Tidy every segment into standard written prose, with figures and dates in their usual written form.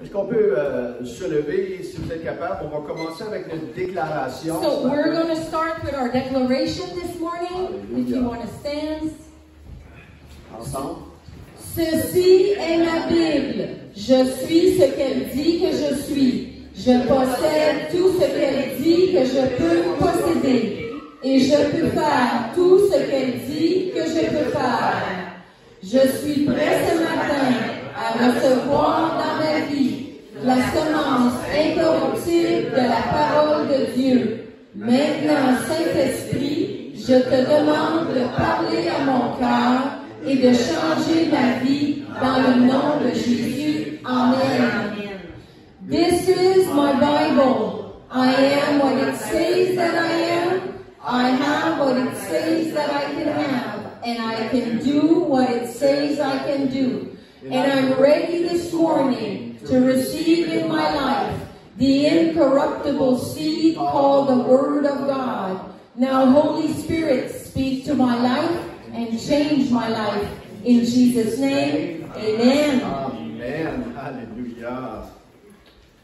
Est-ce qu'on peut se lever, si vous êtes capable? On va commencer avec notre déclaration. So we're going to start with our declaration this morning. If you want to stand. Ensemble. Ceci est ma Bible. Je suis ce qu'elle dit que je suis. Je possède tout ce qu'elle dit que je peux posséder. Et je peux faire tout ce qu'elle dit que je peux faire. Je suis prêt ce matin à recevoir dans ma vie la semence incorruptible de la parole de Dieu. Maintenant, Saint-Esprit, je te demande de parler à mon cœur et de changer ma vie dans le nom de Jésus. Amen. This is my Bible. I am what it says that I am. I have what it says that I can have. And I can do what it says I can do. And I'm ready this morning to receive in my life the incorruptible seed called the Word of God. Now, Holy Spirit, speak to my life and change my life. In Jesus' name, amen. Amen. Alléluia.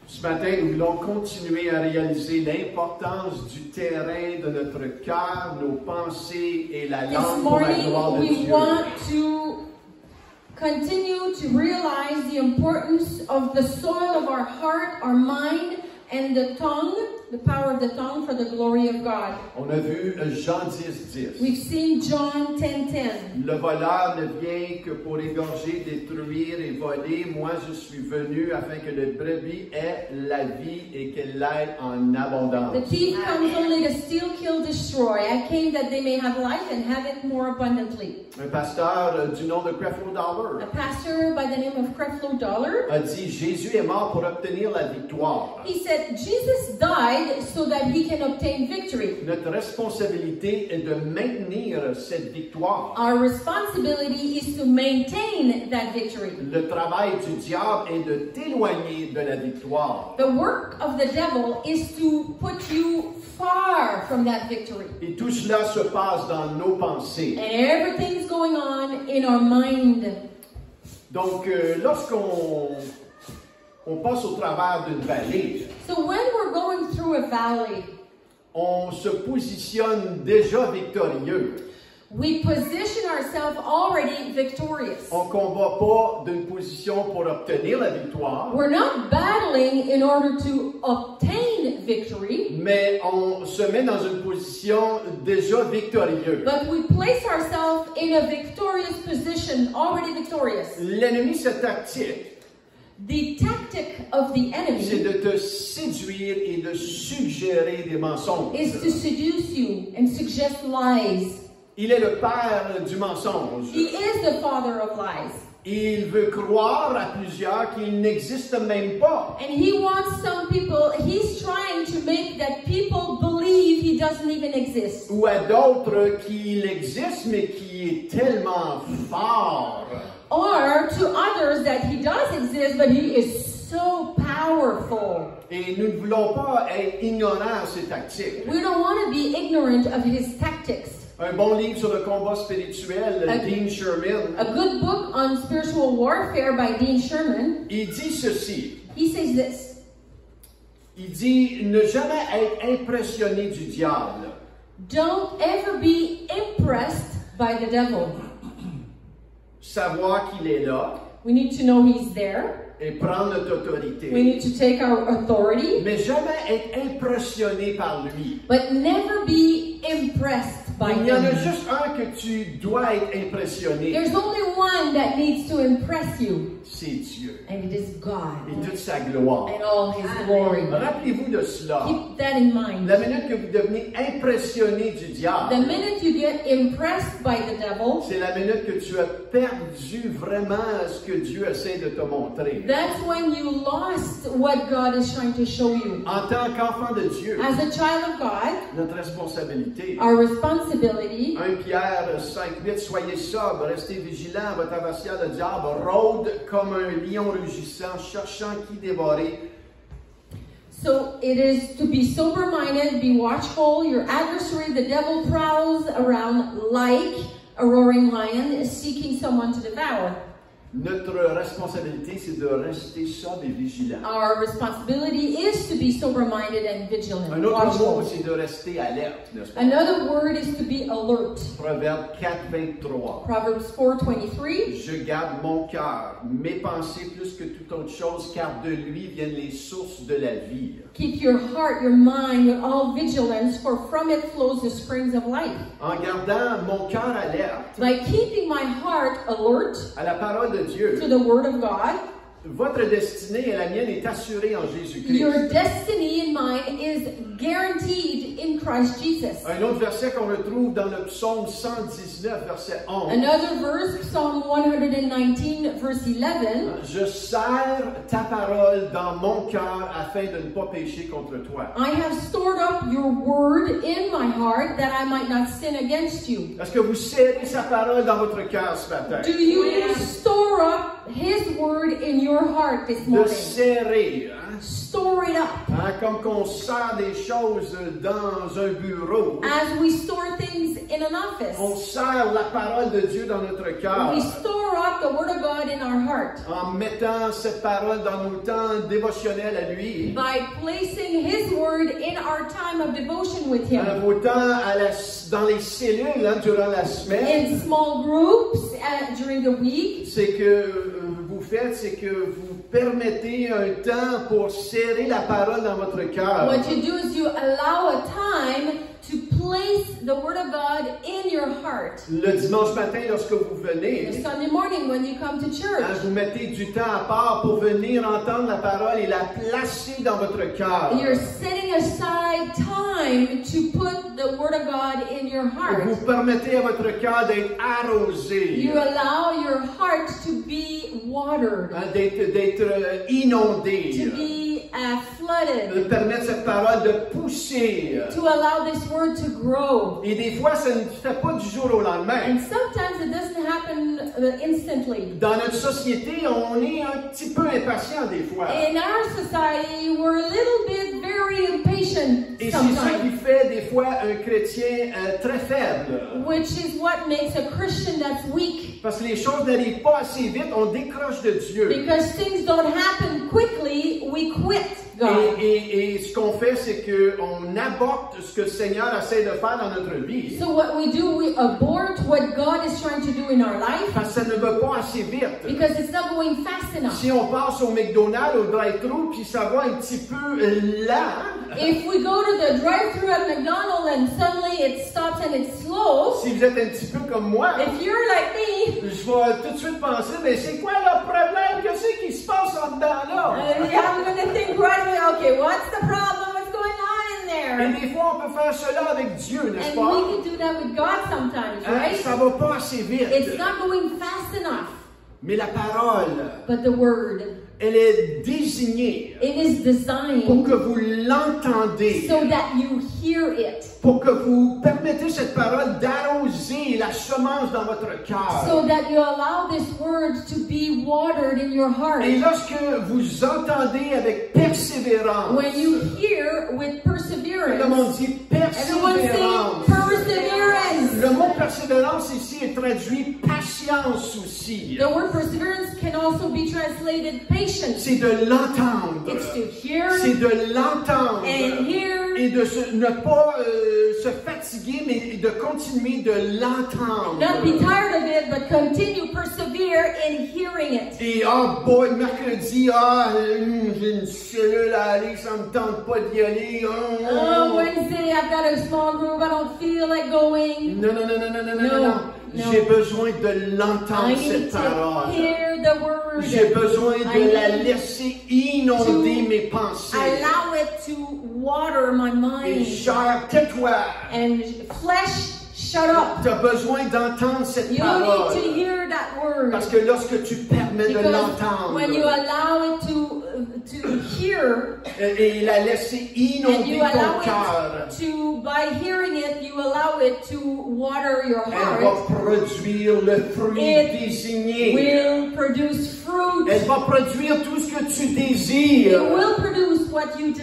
Ce matin, nous voulons continuer à réaliser l'importance du terrain de notre cœur, nos pensées et la langue pour la gloire de Dieu. We want to continue to realize the importance of the soil of our heart, our mind, and the tongue, the power of the tongue for the glory of God. On a vu Jean 10:10. We've seen John 10:10. Le voleur ne vient que pour égorger, détruire et voler. Moi, je suis venu afin que le brebis ait la vie et qu'elle l'ait en abondance. The thief comes only to steal, kill, destroy. I came that they may have life and have it more abundantly. Un pasteur du nom de Creflo Dollar A pastor by the name of Creflo Dollar a dit Jésus est mort pour obtenir la victoire. He said Jesus died so that he can obtain victory. Notre responsabilité est de maintenir cette victoire. Our responsibility is to maintain that victory. Le travail du diable est de t'éloigner de la victoire. The work of the devil is to put you far from that victory. Et tout cela se passe dans nos pensées. And everything's going on in our mind. Donc, lorsqu'on passe au travers d'une vallée, So when we're going through a valley, on se positionne déjà victorieux. we position ourselves already victorious. On ne combat pas d'une position pour obtenir la victoire, We're not battling in order to obtain victory, mais on se met dans une position déjà victorieuse. but we place ourselves in a victorious position, already victorious. L'ennemi, sa tactique, The tactic of the c'est enemy de te séduire et de suggérer des mensonges. is to seduce you and suggest lies. Il est le père du mensonge. He is the father of lies. Il veut croire à plusieurs qu'il n'existe même pas. And he wants some people, he's trying to make that people believe he doesn't even exist. Ou à d'autres qu'il existe, mais qui est tellement fort. Or to others that he does exist, but he is so powerful. Et nous ne voulons pas être ignorants de ces tactiques. We don't want to be ignorant of his tactics. Un bon livre sur le combat spirituel, Dean Sherman, A good book on spiritual warfare by Dean Sherman, il dit ceci. he says this. Il dit ne jamais être impressionné du diable. Don't ever be impressed by the devil. Savoir qu'il est là We need to know he's there. et prendre notre autorité. We need to take our authority, Mais jamais être impressionné par lui. but never be impressed by Il y en a him. juste un que tu dois être impressionné. There's only one that needs to impress you, C'est Dieu and it is God et toute sa gloire. and all his glory. Rappelez-vous de cela. Keep that in mind. La minute que vous devenez impressionné du The diable, minute you get impressed by the devil, c'est la minute que tu as perdu vraiment ce que Dieu essaie de te montrer. that's when you lost what God is trying to show you. En tant qu'enfant de Dieu, As a child of God, notre responsabilité. our responsibility, 1 Pierre 5:8, soyez sobres, restez vigilants, votre adversaire le diable rôde comme un lion rugissant, cherchant qui dévorer. so it is to be sober-minded, be watchful. Your adversary, the devil, prowls around like a roaring lion, seeking someone to devour. Notre responsabilité, c'est de rester sobre et vigilant. Our responsibility is to be sober-minded and vigilant. Un autre mot, Watchful. c'est de rester alerte, n'est-ce pas? Another word is to be alert. Proverbe 4:23. Proverbs 4:23. Je garde mon cœur, mes pensées plus que toute autre chose, car de lui viennent les sources de la vie. Keep your heart, your mind with all vigilance, for from it flows the springs of life. En gardant mon cœur alerte By keeping my heart alert à la parole de Dieu, to the Word of God, votre destinée et la mienne est assurée en Jésus-Christ. your destiny and mine is guaranteed in Christ Jesus. Un autre verset qu'on retrouve dans le psaume 119, verset 11. Another verse, Psalm 119, verse 11. Je serre ta parole dans mon cœur afin de ne pas pécher contre toi. I have stored up your word in my heart that I might not sin against you. Est-ce que vous serrez sa parole dans votre cœur ce matin? Do you store up His word in your heart this De morning? serrer, hein? Store it up. Hein, comme qu'on serre des choses dans un bureau. As we store things in an office, On serre la parole de Dieu dans notre cœur. we store up the word of God in our heart En mettant cette parole dans nos temps dévotionnels à lui. by placing His word in our time of devotion with Him. Dans vos temps dans les cellules hein, durant la semaine. In small groups during the week, C'est que vous faites, c'est que vous permettez un temps pour serrer la parole dans votre cœur. what you do is you allow a time to place the word of God in your heart. Le dimanche matin, lorsque vous The venez, Sunday morning when you come to hein, church, vous mettez du temps à part pour venir entendre la parole et la placer dans votre cœur. you're setting aside time to put the word of God in your heart. Vous permettez à votre cœur d'être arrosé, You allow your heart to be watered, hein, d'être inondé, to be flooded, de permettre cette parole de pousser. to allow this word to grow. Et des fois, ça ne se fait pas du jour au lendemain. And sometimes it doesn't happen instantly. Dans notre société, on est un petit peu impatient des fois. In our society, we're a little bit very impatient Et c'est ça qui sometimes, fait des fois un chrétien très faible. which is what makes a Christian that's weak. Parce que les choses n'arrivent pas assez vite, on décroche de Dieu. Because things don't happen quickly, we quit God. Et ce qu'on fait, c'est qu'on aborte ce que le Seigneur essaie de faire dans notre vie. So what we do, we abort what God is trying to do in our life Parce que ça ne va pas assez vite. because it's not going fast enough. Si on passe au McDonald's, au drive-thru, puis ça va un petit peu lent. If we go to the drive-thru at McDonald's and suddenly it stops and it's slow, Si vous êtes un petit peu comme moi, if you're like me, je vais tout de suite penser, mais c'est quoi le problème? Qu'est-ce qui se passe en dedans là? I'm going to think right away, okay, what's the problem? What's going on in Et there? des fois, on peut faire cela avec Dieu, n'est-ce And pas? we can do that with God sometimes, Hein, right? ça va pas assez vite. It's not going fast enough. Mais la parole, But the word, elle est désignée it is pour designed que vous l'entendez, so that you hear it. pour que vous permettez cette parole d'arroser la semence dans votre cœur. So that you allow this word to be watered in your heart. Et lorsque vous entendez avec persévérance, When you hear with tout le monde perseverance, dit everyone say persévérance. perseverance. Le mot persévérance ici est traduit patience aussi. The word perseverance can also be translated patience. C'est de l'entendre. It's to hear C'est de l'entendre. and hear Et de ne pas se fatiguer, mais de continuer de l'entendre. Not be tired of it, but continue, persevere in hearing it. Et boy, mercredi, j'ai une cellule à aller, ça me tente pas d'y aller. Oh, Wednesday, I've got a small group, I don't feel like going. Non. No. J'ai besoin de l'entendre, I need cette to parole. hear the word. J'ai besoin I de la need laisser inonder to mes pensées. Allow it to water my Et mind. chair, tais-toi. And flesh, shut up. Tu as besoin d'entendre cette You parole. need to hear that word. Parce que lorsque tu permets de Because l'entendre when you allow it to hear, et la laisser and you inonder ton allow cœur, it to, by hearing it, you allow it to water your elle heart, va produire le fruit It désigné. will produce fruit. Elle va produire tout ce que tu It désires. will produce what you Est-ce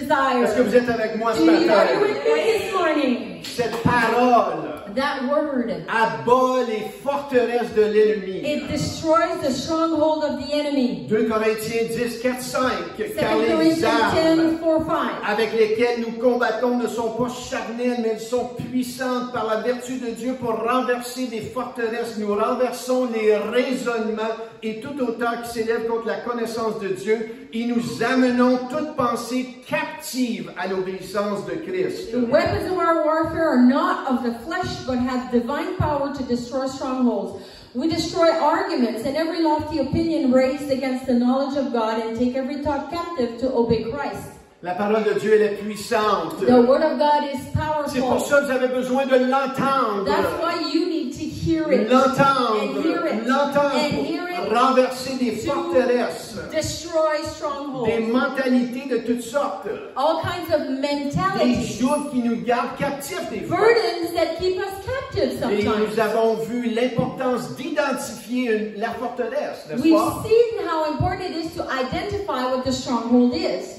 que desire. vous êtes avec moi ce Are you matin? with me this morning? Cette parole that word, abat les forteresses de l'ennemi. it destroys the stronghold of the enemy. 2 Corinthiens 10, 4, 5, 2 car les Corinthians 10, armes 4, 5. avec lesquelles nous combattons ne sont pas charnelles, mais elles sont puissantes par la vertu de Dieu pour renverser des forteresses. Nous renversons les raisonnements et toute hauteur qui s'élève contre la connaissance de Dieu et nous amenons toute pensée captive à l'obéissance de Christ. The weapons of our warfare are not of the flesh, but have divine power to destroy strongholds. We destroy arguments and every lofty opinion raised against the knowledge of God and take every thought captive to obey Christ. La parole de Dieu, elle est puissante. The word of God is C'est pour powerful. ça que vous avez besoin de l'entendre. That's why you need to hear it. L'entendre, And hear it. l'entendre And hear it. pour renverser des forteresses, Destroy des strongholds. mentalités de toutes sortes, All kinds of des mentalities. joutes qui nous gardent captifs des fois. Burdens that keep us captive Et sometimes. nous avons vu l'importance d'identifier la forteresse, n'est-ce We've pas? seen how important it is to identify what the stronghold is.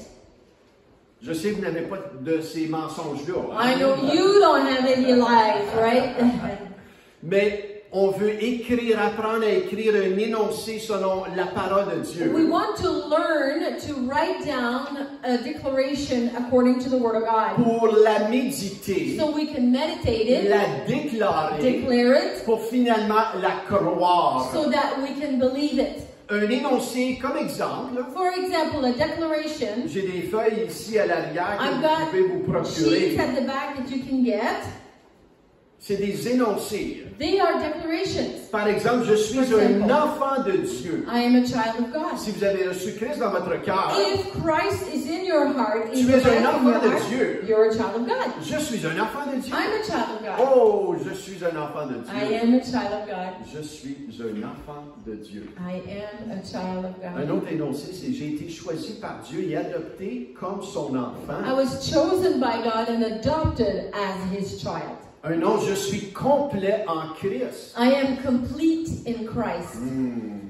Je sais que vous n'avez pas de ces mensonges-là. I know you don't have any lies, right? Mais on veut écrire, apprendre à écrire un énoncé selon la parole de Dieu. We want to learn to write down a declaration according to the Word of God. Pour la méditer, So we can meditate it, la déclarer, declare it, pour finalement la croire. so that we can believe it. Un énoncé, comme exemple, For example, a declaration, j'ai des feuilles ici à l'arrière que I've vous got pouvez vous procurer. sheets at the back that you can get. C'est des énoncés. They are declarations. Par exemple, je suis un enfant de Dieu. I am a child of God. Si vous avez reçu Christ dans votre cœur, If Christ is in your heart, Tu in es your un life, in enfant your de heart, Dieu. you're a child of God. je suis un enfant de Dieu. I'm a child of God. Oh, je suis un enfant de I Dieu. am a child of God. Je suis un enfant de Dieu. I am a child of Un God. autre énoncé, c'est j'ai été choisi par Dieu et adopté comme son I enfant. was chosen by God and adopted as His child. Un autre, je suis complet en Christ. I am complete in Christ.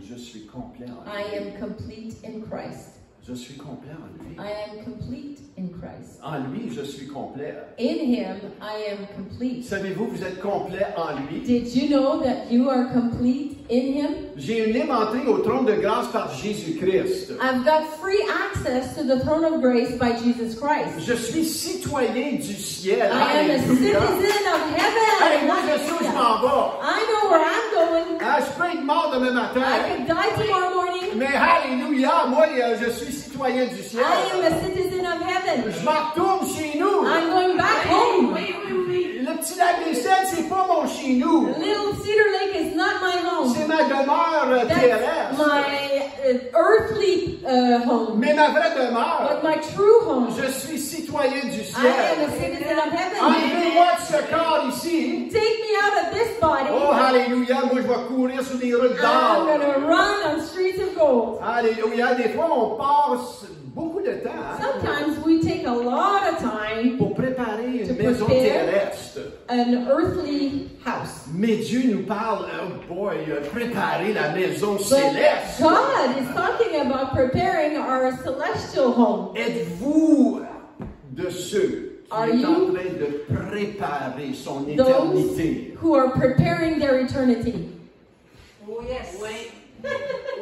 Je suis complet en I lui. am complete in Christ. Je suis complet en lui. I am complete in Christ. En lui, je suis complet. In Him, I am complete. Savez-vous, vous êtes complet en lui? Did you know that you are complete in Him? J'ai une libre entrée au trône de grâce par Jésus-Christ. I've got free access to the throne of grace by Jesus Christ. Je suis citoyen du ciel. I am a Alléluia. citizen of Hey, heaven. moi, je sais où je m'en vais. I know where I'm going. Ah, je peux être mort demain matin. I could die tomorrow morning. Mais alléluia, moi, je suis citoyen du ciel. I am a citizen of heaven. Je m'en retourne chez nous. I'm going back home. Le petit lac des Cèdres, c'est pas mon chez nous. Little Cedar Lake is not my home. C'est ma demeure That's terrestre. my earthly home. Mais ma vraie But demeure, my true home, je suis citoyen du I am a ciel. citizen of heaven. Enlevez-moi de ce corps ici. Take me out of this body. Oh, alléluia, moi, je vais courir sur des routes I'm d'or. going to run on streets of gold. Alléluia, des fois, on passe beaucoup de temps Sometimes we take a lot of time pour préparer To une maison prepare. terrestre. an earthly house. Mais Dieu nous parle, oh boy, préparer la maison But céleste. God is talking about preparing our celestial home. Êtes-vous de ceux qui Are est en you train de préparer son Those éternité? who are preparing their eternity. Oh yes. Oui.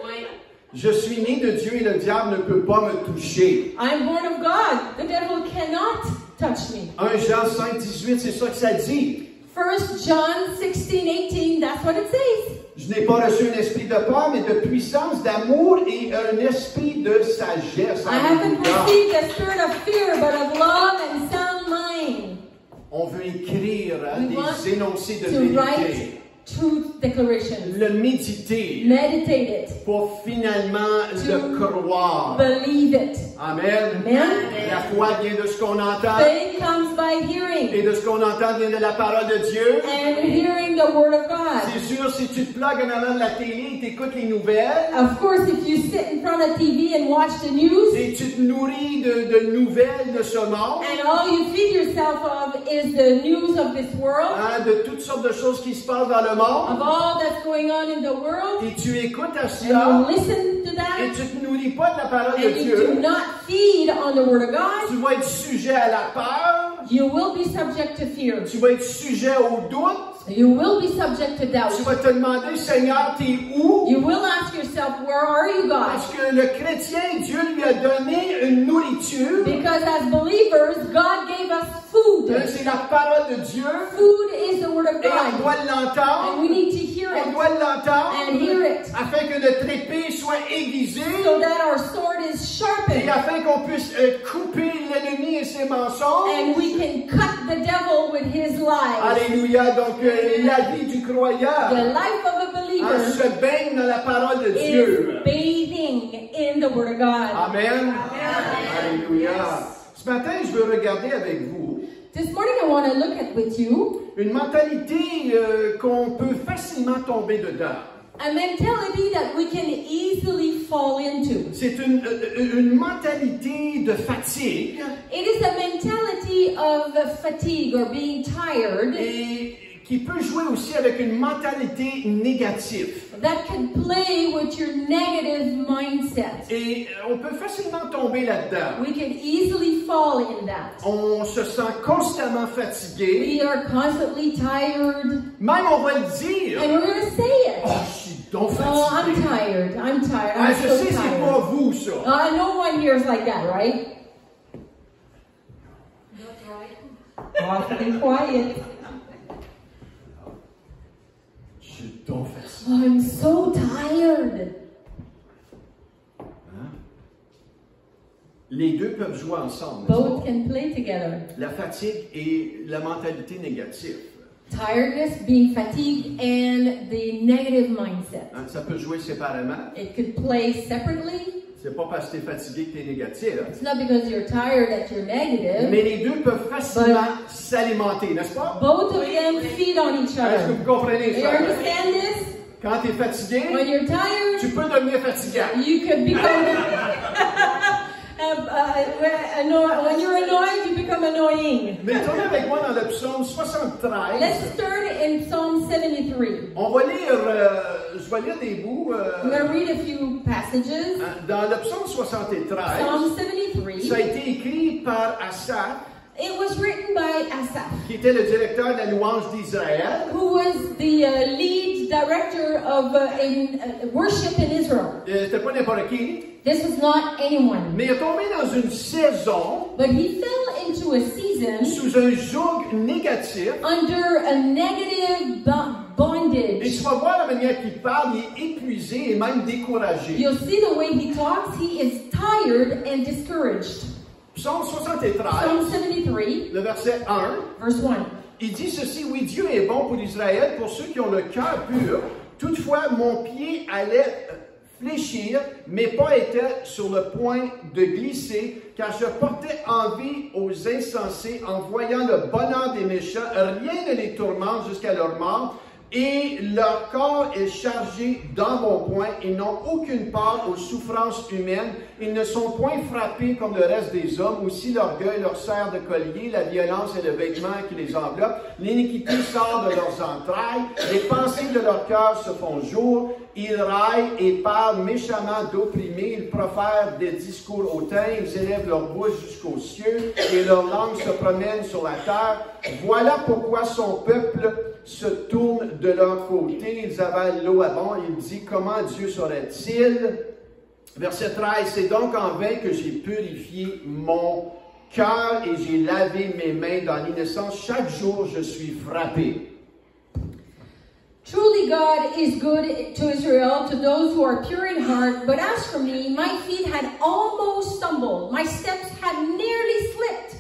Oui. Je suis né de Dieu et le diable ne peut pas me toucher. I'm born of God. The devil cannot touch me. 1 Jean 5, 18, c'est ça que ça dit. 1 John 16:18, that's what it says. Je n'ai pas reçu un esprit de peur, mais de puissance, d'amour et un esprit de sagesse. I haven't Alléluia. received a spirit of fear, but of love and sound mind. On veut écrire We want des énoncés de To vérité. write truth declarations. Le méditer Meditate it. pour finalement To le croire. Believe it. Amen. Amen. La foi vient de ce qu'on entend. Faith comes by hearing, Et de ce qu'on entend vient de la parole de Dieu. and hearing the word of God. C'est sûr, si tu te plugues en avant de la télé et t'écoutes les nouvelles, Of course, if you sit in front of TV and watch the news, et tu te nourris de nouvelles de ce monde, and all you feed yourself of is the news of this world, hein, de toutes sortes de choses qui se passent dans le of monde, all that's going on in the world, et tu écoutes à and cela, you listen to that, et tu ne te nourris pas de la parole de and you do Dieu, not feed on the Word of God, tu vas être sujet à la peur, you will be subject to fear. tu vas être sujet au doute, You will be subject to doubt. tu vas te demander, Seigneur, t'es où? You will ask yourself, where are you, God? Parce que le chrétien, Dieu lui a donné une nourriture. Because as believers, God gave us food. C'est la parole de Dieu. Food is the Word of Et on God. doit l'entendre. And we need to hear On it doit l'entendre. and hear it Afin que notre épée soit aiguisée. so that our sword is Et sharpened afin qu'on puisse couper l'ennemi et ses mensonges. and we can cut the devil with his lies. Alléluia. Donc, la vie du croyant The life of a believer se baigne dans la parole de is Dieu. bathing in the Word of God. Amen. Alléluia. Ce matin, je veux regarder avec vous This morning I want to look at with you une mentalité qu'on peut facilement tomber dedans. a mentality that we can easily fall into. C'est une mentalité de fatigue It is a mentality of fatigue or being tired et qui peut jouer aussi avec une mentalité négative. that can play with your negative mindset. Et on peut facilement tomber là-dedans. We can easily fall in that. On se sent constamment fatigué. We are constantly tired, Même on va le dire. and we're going to say it. Oh, je suis donc Oh, I'm fatigué. tired. I'm tired. Ah, I'm je so sais, c'est tired. pas vous, ça. No one here is like that, right? Awfully quiet. Je suis donc fatigué. Oh, I'm so tired. Hein? Les deux peuvent jouer ensemble. Both can play together. La fatigue et la mentalité négative. Tiredness, being fatigued, and the negative mindset. Hein, ça peut jouer séparément. It could play separately. C'est pas parce que tu es fatigué que tu es négatif. It's not because you're tired that you're negative. Mais les deux peuvent facilement s'alimenter, n'est-ce pas? Both of them feed on each Est-ce que other. vous comprenez You ça? understand this? Quand tu es fatigué, When you're tired, tu peux devenir fatigant. you could become when you're annoyed, you become annoying. Mais tournez avec moi dans le psaume 73. Let's start in Psalm 73. On va lire, je vais lire des bouts. I'm going to read a few passages. Dans le psaume 73, Psalm ça a 73. été écrit par Asaph, It was written by Asaph, qui était le directeur de la louange d'Israël. who was the lead director of worship in Israel. C'était pas n'importe qui, This was not anyone, mais il est tombé dans une saison but he fell into a season sous un joug négatif. under a negative Et bondage. tu vas voir la manière qu'il parle, il est épuisé et même découragé. You'll see the way he talks. He is tired and discouraged. Psaume 73, Psalm 73, le verset 1, verse 1. il dit ceci: oui, Dieu est bon pour Israël, pour ceux qui ont le cœur pur. Toutefois, mon pied allait fléchir, mes pas étaient sur le point de glisser, car je portais envie aux insensés en voyant le bonheur des méchants. Rien ne les tourmente jusqu'à leur mort, et leur corps est chargé d'embonpoint. Ils n'ont aucune part aux souffrances humaines. Ils ne sont point frappés comme le reste des hommes. Aussi l'orgueil leur sert de collier, la violence est le vêtement qui les enveloppe. L'iniquité sort de leurs entrailles. Les pensées de leur cœur se font jour. Ils raillent et parlent méchamment d'opprimés. Ils profèrent des discours hautains. Ils élèvent leur bouche jusqu'aux cieux et leur langue se promène sur la terre. Voilà pourquoi son peuple se tourne de leur côté. Ils avalent l'eau à bord. Il dit: comment Dieu saurait-il? Verset 13, c'est donc en vain que j'ai purifié mon cœur et j'ai lavé mes mains dans l'innocence. Chaque jour, je suis frappé. Truly God is good to Israel, to those who are pure in heart. But as for me, my feet had almost stumbled. My steps had nearly slipped.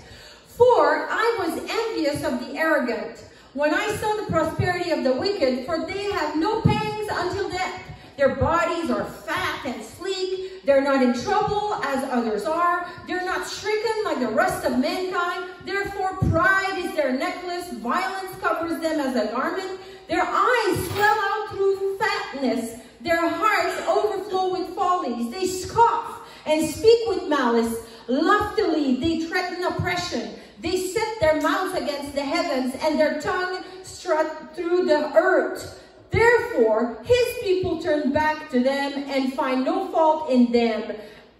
For I was envious of the arrogant, when I saw the prosperity of the wicked, for they have no pangs until death. Their bodies are fat and sleek. They're not in trouble as others are. They're not stricken like the rest of mankind. Therefore pride is their necklace. Violence covers them as a garment. Their eyes swell out through fatness. Their hearts overflow with follies. They scoff and speak with malice. Loftily they threaten oppression. They set their mouths against the heavens, and their tongue strut through the earth. Therefore, his people turn back to them and find no fault in them.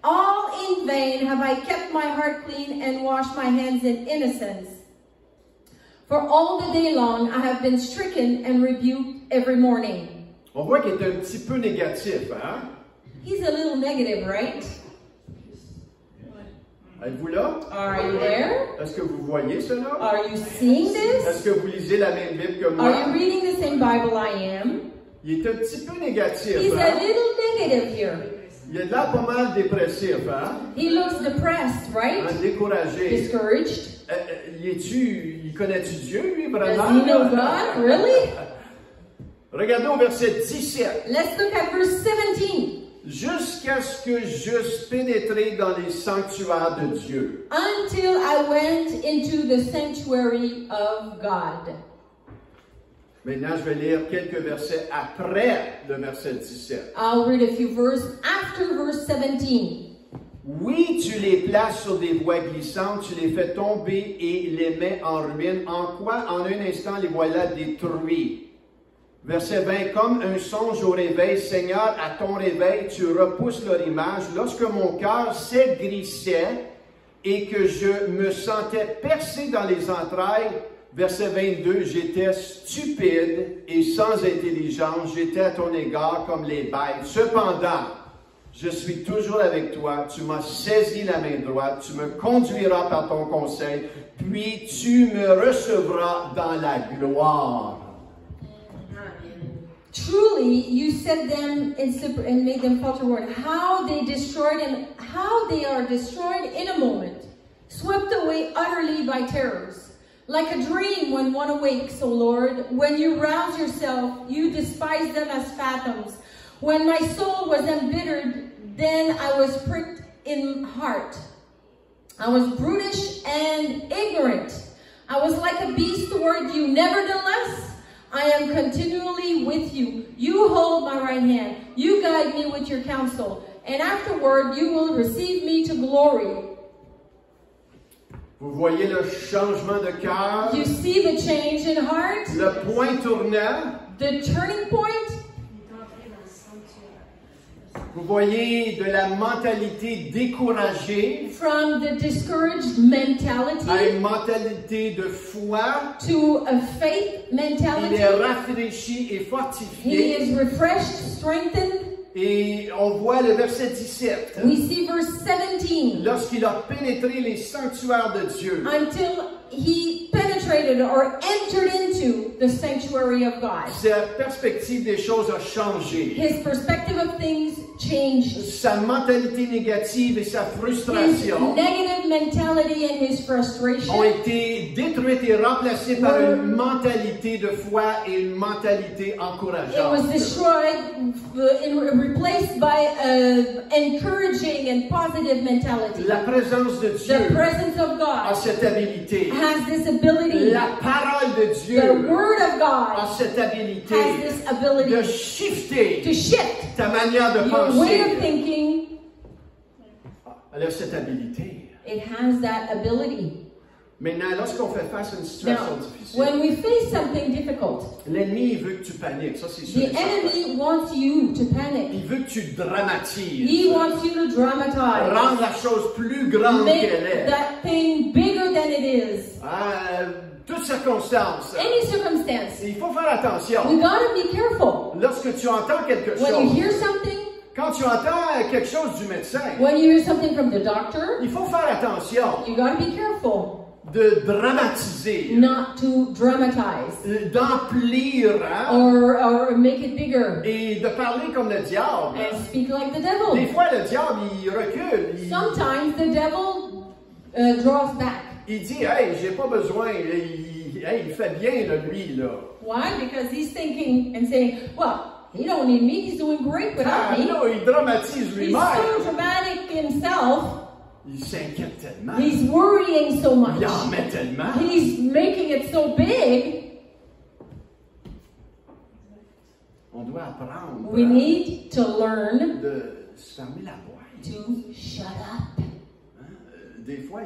All in vain have I kept my heart clean and washed my hands in innocence. For all the day long I have been stricken and rebuked every morning. On voit qu'il est un petit peu négatif, hein? He's a little negative, right? Êtes-vous là? Are you there? Est-ce que vous voyez cela? Are you seeing Est-ce this? que vous lisez la même Bible que moi? Are you reading the same Bible I am? Il est un petit peu négatif, He's a hein? little negative here. Il a l'air pas mal dépressif, hein? He looks depressed, right? Découragé. Discouraged. Il connaît-tu Dieu, lui, Does vraiment? he know God? Really? Regardez au verset 17. Let's look at verse 17. Jusqu'à ce que j'eusse pénétré dans les sanctuaires de Dieu. Until I went into the sanctuary of God. Maintenant, je vais lire quelques versets après le verset 17. I'll read a few verses after verse 17. Oui, tu les places sur des voies glissantes, tu les fais tomber et les mets en ruine. En quoi, en un instant, les voilà détruits. Verset 20, comme un songe au réveil, Seigneur, à ton réveil, tu repousses leur image. Lorsque mon cœur s'aigrissait et que je me sentais percé dans les entrailles, verset 22, j'étais stupide et sans intelligence, j'étais à ton égard comme les bêtes. Cependant, je suis toujours avec toi, tu m'as saisi la main droite, tu me conduiras par ton conseil, puis tu me recevras dans la gloire. Truly, you set them and made them falter word. How they destroyed and how they are destroyed in a moment, swept away utterly by terrors. Like a dream when one awakes, O Lord, when you rouse yourself, you despise them as phantoms. When my soul was embittered, then I was pricked in heart. I was brutish and ignorant. I was like a beast toward you. Nevertheless, I am continually with you. You hold my right hand. You guide me with your counsel. And afterward, you will receive me to glory. Vous voyez le changement de cœur, You see the change in heart, le point tournant. the turning point. Vous voyez de la mentalité découragée From the discouraged à mentality une mentalité de foi. to a faith Il mentality. est rafraîchi et He fortifié. is refreshed, strengthened. Et on voit le verset 17. We see verse 17. Lorsqu'il a pénétré les sanctuaires de Dieu, Until he penetrated or entered into the sanctuary of God. sa perspective des choses a changé. His perspective of things changed. Sa mentalité négative et sa His frustration negative mentality and his ont frustration été détruites et remplacées par une mentalité de foi et une mentalité it was encourageante. destroyed and replaced by encouraging and positive mentality. La présence de The Dieu presence of a God cette habilité. has this ability. La parole de The Dieu Word of a God cette has habilité this de ability shifter to shift ta manière de your way of penser. thinking. Elle a cette habilité. It has that ability. Maintenant, lorsqu'on fait face à une Now, situation difficile, when we face something difficult, l'ennemi il veut que tu paniques, ça c'est sûr. the enemy wants you to panic. Il veut que tu dramatises, He wants you to dramatize. rendre la chose plus grande Make qu'elle est. that thing bigger than it is. Toute circonstance. Any circumstance. Il faut faire attention. We gotta be careful. Lorsque tu entends quelque When you chose, hear something, quand tu entends quelque chose du médecin, when you hear something from the doctor, il faut faire attention you gotta be careful de dramatiser, not to dramatize d'emplir, hein, or make it bigger et de parler comme le diable. and speak like the Des devil. fois, le diable, il recule. Sometimes the devil draws back. Il dit, hey, j'ai pas besoin. Il fait bien, là, lui, là. Why? Because he's thinking and saying, well, he don't need me. He's doing great without me. Non, il dramatise He's lui-même. so dramatic himself. Il s'inquiète tellement. He's worrying so much. Il en met tellement. He's making it so big. On doit apprendre We need to learn de se fermer la boîte. to shut up. Des fois,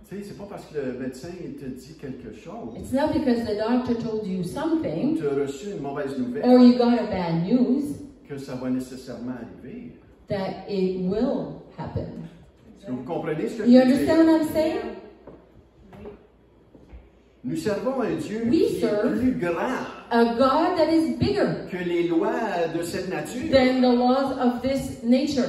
Tu sais, c'est pas parce que le médecin il te dit quelque chose, It's not because the doctor told you ou something tu as reçu une mauvaise nouvelle, or you got a bad news que ça va nécessairement arriver. that it will happen. Est-ce que vous comprenez ce que You je veux understand dire? what I'm saying? Nous servons un Dieu We qui est serve plus grand A God that is bigger que les lois de cette nature. than the laws of this nature.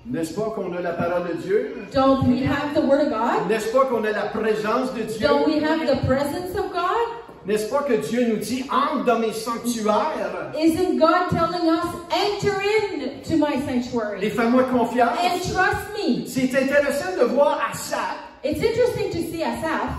N'est-ce pas qu'on a la parole de Dieu? Don't we have the Word of God? N'est-ce pas qu'on a la présence de Dieu? Don't we have the presence of God? N'est-ce pas que Dieu nous dit, entre dans mes sanctuaires Isn't God telling us, enter into my et sanctuary fais-moi confiance? and trust me? C'est intéressant de voir Asaph. It's interesting to see Asaph.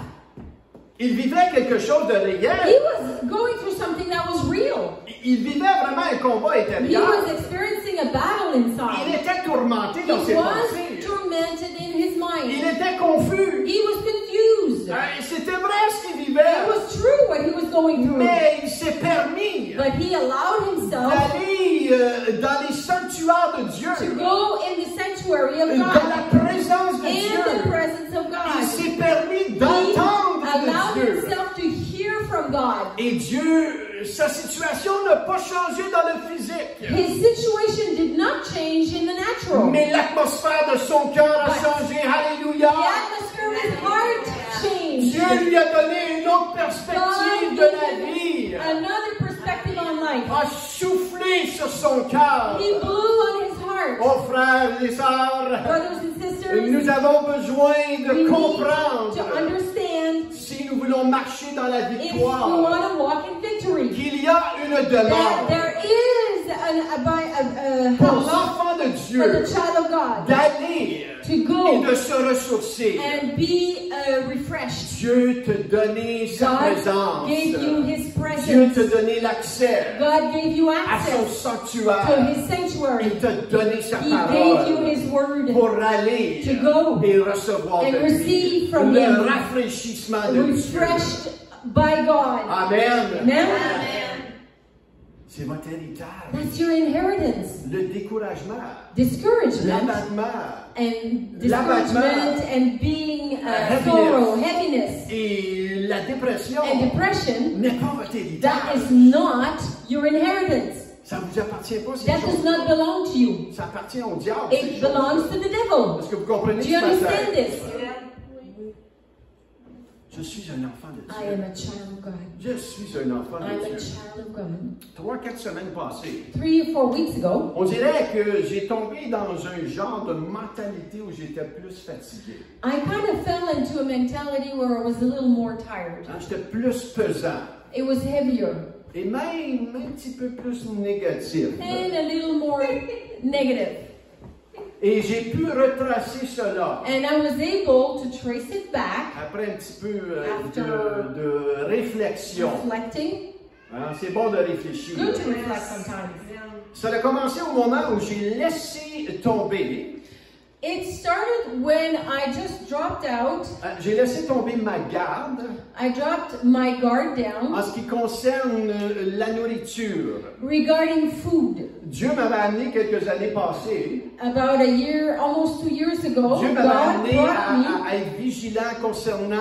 Il vivait quelque chose de He réel. was going through something that was real. Il vivait vraiment un combat He intérieur. was experiencing a battle Il inside. était tourmenté He dans ses was pensées. tormented in his Il mind. était confus. He was confused. C'était vrai ce qu'il It vivait. was true what he was going through. Mais il s'est permis But he allowed himself d'aller dans les sanctuaires de Dieu, to go in the sanctuary of dans God, la présence de in the Dieu. presence of Il God. s'est permis He d'entendre allowed de Dieu. himself to hear from God. Et Dieu, sa situation n'a pas changé dans le physique. His situation did not change in the natural. Mais l'atmosphère de son cœur a changé. The Alléluia. atmosphere of his heart changed. Dieu lui a donné une autre perspective God de la vie. gave him another perspective on life. A soufflé sur son cœur. He blew on his heart. Oh frères et sœurs, Brothers and sisters, nous avons besoin we de need comprendre to understand si nous voulons marcher dans la if we victoire want to walk in victory. qu'il y a une That demande there is a pour house l'enfant de for the Dieu child of God d'aller to et go de se ressourcer. and be refreshed. Dieu te donnait sa God présence. gave you His Dieu te presence. donnait l'accès God gave you à son access to sanctuaire. His sanctuary. Il te donnait sa He gave you parole His word pour aller to go et recevoir and de lui receive from le Him. rafraîchissement de Dieu. Refreshed by God. Amen. Amen. C'est votre héritage. That's your inheritance. Le découragement, Discouragement l'abattement and discouragement and being Heaviness. sorrow, heaviness, et la dépression and depression. n'est pas votre That héritage. is not your inheritance. Ça ne vous appartient pas, ces That does choses. not belong to you. Ça appartient au diable. ces It choses. belongs to the devil. Est-ce que vous comprenez Do ce you matin? understand this? Je suis un enfant de I am Dieu. a child of God. Je suis un enfant I'm de a Dieu. child of God. 3-4 semaines passées, 3 or 4 weeks ago, on dirait que j'ai tombé dans un genre de mentalité où j'étais plus fatigué. I kind of fell into a mentality where I was a little more tired. Hein, j'étais plus pesant. It was heavier Et même un petit peu plus négatif. and a little more negative. Et j'ai pu retracer cela. And I was able to trace it back, Après un petit peu After de réflexion. reflecting. Hein, c'est bon de réfléchir. Good to reflect sometimes. Ça a commencé au moment où j'ai laissé tomber. It started when I just dropped out. J'ai laissé tomber ma garde I dropped my guard en down ce qui concerne la nourriture. regarding food. Dieu m'avait amené quelques années passées. About a year, almost 2 years ago, Dieu m'avait God amené brought à être vigilant concernant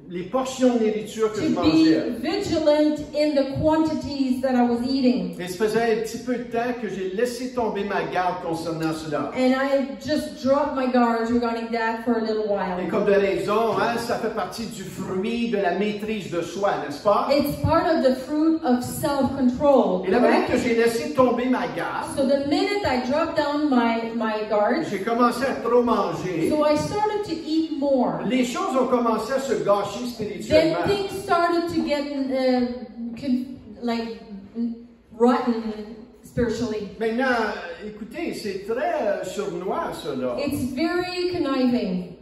les portions de nourriture que me je to mangeais. be vigilant in the quantities that I was eating. Et ça faisait un petit peu de temps que j'ai laissé tomber ma garde concernant cela. And I just dropped my guards regarding that for a little Et while. comme de raison, hein, ça fait partie du fruit de la maîtrise de soi, n'est-ce pas? It's part of the fruit of self-control, Et la minute correct? que j'ai laissé tomber ma garde, So the minute I dropped down my guard, j'ai commencé à trop manger. so I started to eat more. Les choses ont commencé à se gâcher Then spirituellement. things started to get rotten spiritually. Maintenant, écoutez, c'est très sournois, cela. It's very conniving.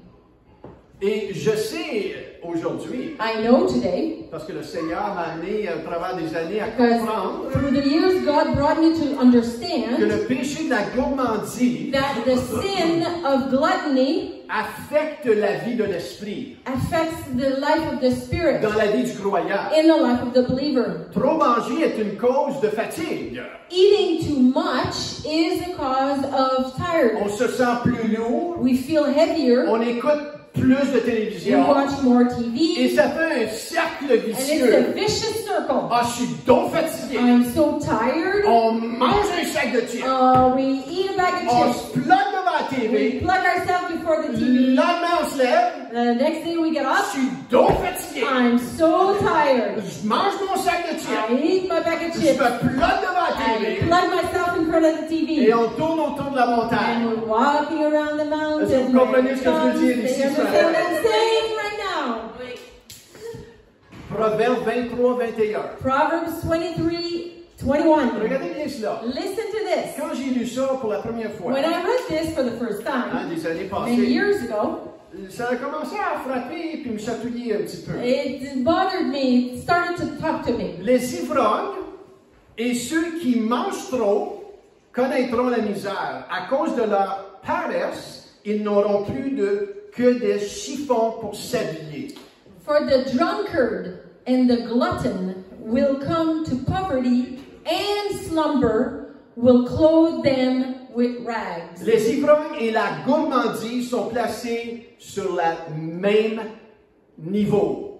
Et je sais aujourd'hui, I know today, parce que le Seigneur m'a amené à travers des années à because comprendre through the years God brought me to que understand le péché de la gourmandise that the sin of gluttony affecte la vie de l'esprit, affects the life of the spirit dans la vie du croyant. in the life of the believer. Trop manger est une cause de fatigue. Eating too much is a cause of On tiredness. se sent plus lourd. We feel heavier. On écoute plus de We télévision. watch more Et TV. ça fait un cercle And it's a vicieux. vicious circle. Ah, je suis donc fatigué. I'm so tired. On mange un sac de chips. We eat a bag of On chips. se plug devant la We TV. plug ourselves before the Le TV. lendemain, on se lève. The next day we get Je up. suis donc fatigué. I'm so tired. Je mange mon sac de chips. I eat my bag of Je chips. me plug devant la I TV. plug myself in front of the TV. Et on tourne autour de la And montagne. we're walking around the mountain. Est-ce que vous comprenez ce que je veux dire ici, They understand frère? what I'm saying right now. Oui. Proverbe 23, 21. Proverbs 23:21. Regardez bien cela. Listen to this. Quand j'ai lu ça pour la première fois, When I read this for the first time, des années many passées, years ago, ça a commencé à frapper puis me chatouiller un petit peu. it bothered me. It started to talk to me. Les ivrognes et ceux qui mangent trop connaîtront la misère. À cause de leur paresse, ils n'auront plus que des chiffons pour s'habiller. For the drunkard and the glutton will come to poverty, and slumber will clothe them with rags. Les ivrognes et la gourmandise sont placés sur le même niveau.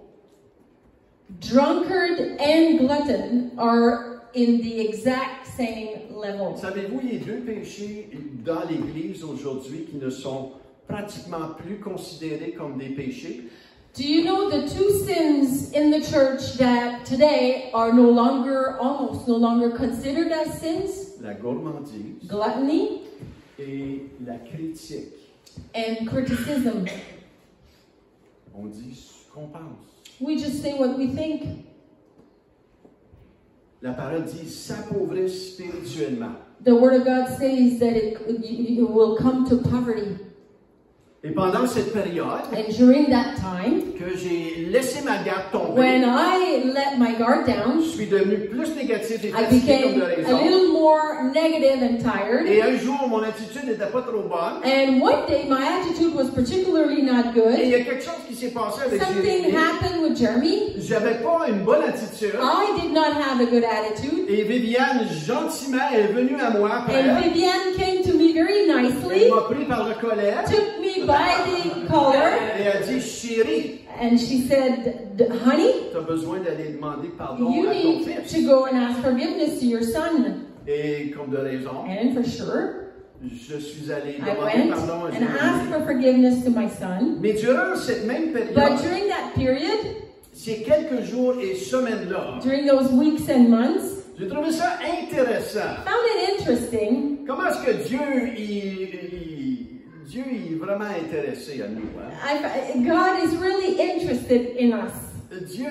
Drunkard and glutton are in the exact same level. Savez-vous, il y a deux péchés dans l'Église aujourd'hui qui ne sont pratiquement plus considérés comme des péchés. Do you know the two sins in the church that today are almost no longer considered as sins? La gourmandise Gluttony et la critique. and criticism. On dit ce qu'on pense. We just say what we think. La parole dit s'appauvrir spirituellement. The Word of God says that it will come to poverty. Et pendant cette période And during that time, que j'ai laissé ma garde tomber, when I let my guard down, je suis devenu plus négatif et I fatigué comme became de a raison. little more negative and tired. Et un jour, mon attitude n'était pas trop bonne. And one day, my attitude was particularly not Et il good. y a quelque chose qui s'est passé avec Something Jérémie. happened with Jeremy. J'avais pas une bonne attitude. I did not have a good attitude. Et Viviane, gentiment, est venue à moi après. And Viviane came to me very Elle nicely, m'a pris par le collet. took me by the collar, Et elle a dit, chérie, and she said, honey, tu as besoin d'aller demander pardon you à ton need fils. to go and ask forgiveness to your son. Et comme de raison, And for sure, je suis allé I demander went pardon à and asked Jérémie. for forgiveness to my son. Mais durant cette même But période, during that period, ces quelques jours et semaines-là, during those weeks and months, j'ai trouvé ça intéressant. found it interesting. Comment est-ce que Dieu est vraiment intéressé à nous? Hein? God is really interested in us. Dieu,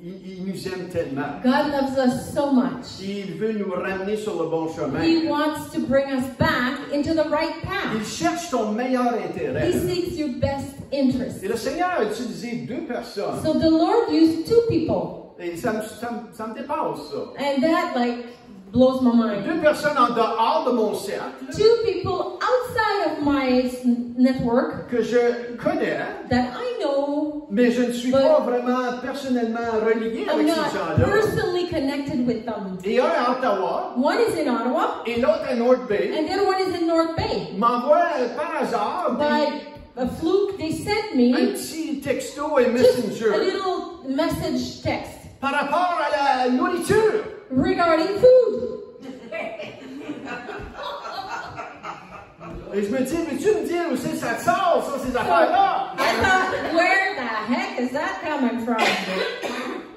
il nous aime tellement. God loves us so much. Il veut nous ramener sur le bon chemin. He wants to bring us back into the right Il path. cherche ton meilleur intérêt. He seeks your best interest. Et le Seigneur a utilisé deux personnes. So the Lord used two people, Et ça me dépasse, ça. and that blows my mind. Deux personnes en dehors de mon cercle Two people outside of my network que je connais, that I know, mais je ne suis But pas vraiment personnellement relié I'm avec ces not gens-là. personally connected with them. Et un à Ottawa One is in Ottawa, et l'autre à North Bay and the other one is in North Bay. m'envoie par hasard By a fluke, they sent un me petit texto et just a messenger little message text par rapport à la nourriture. regarding food. Et je me dis, veux-tu me dire où c'est ça sort, ça, ces affaires-là? I thought, where the heck is that coming from?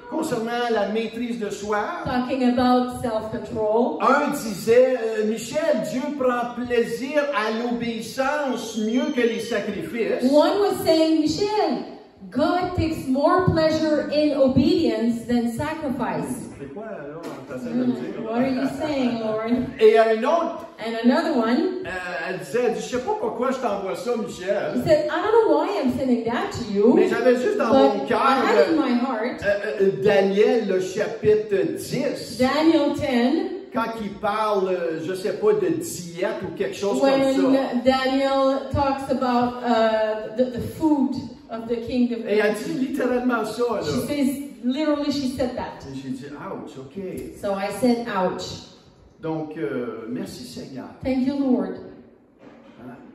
Concernant la maîtrise de soi, Talking about self-control. un disait, Michel, Dieu prend plaisir à l'obéissance mieux que les sacrifices. One was saying, Michelle, God takes more pleasure in obedience than sacrifice. C'est quoi, alors, t'essaies de me dire? What are you saying, Lord? Et un autre, And another one, elle dit, je sais pas pourquoi je t'envoie ça, he Michel, said, I don't know why I'm sending that to you, mais j'avais juste dans mon but I cœur had in my heart Daniel, le chapitre 10. Daniel 10, Quand il parle, je sais pas, de diète ou quelque chose comme when ça. Daniel talks about the food of the kingdom. Et elle dit littéralement ça, She là. says, literally, she said that. Et j'ai dit, ouch, ok. So I said, ouch. Donc, merci Seigneur. Thank you, Lord,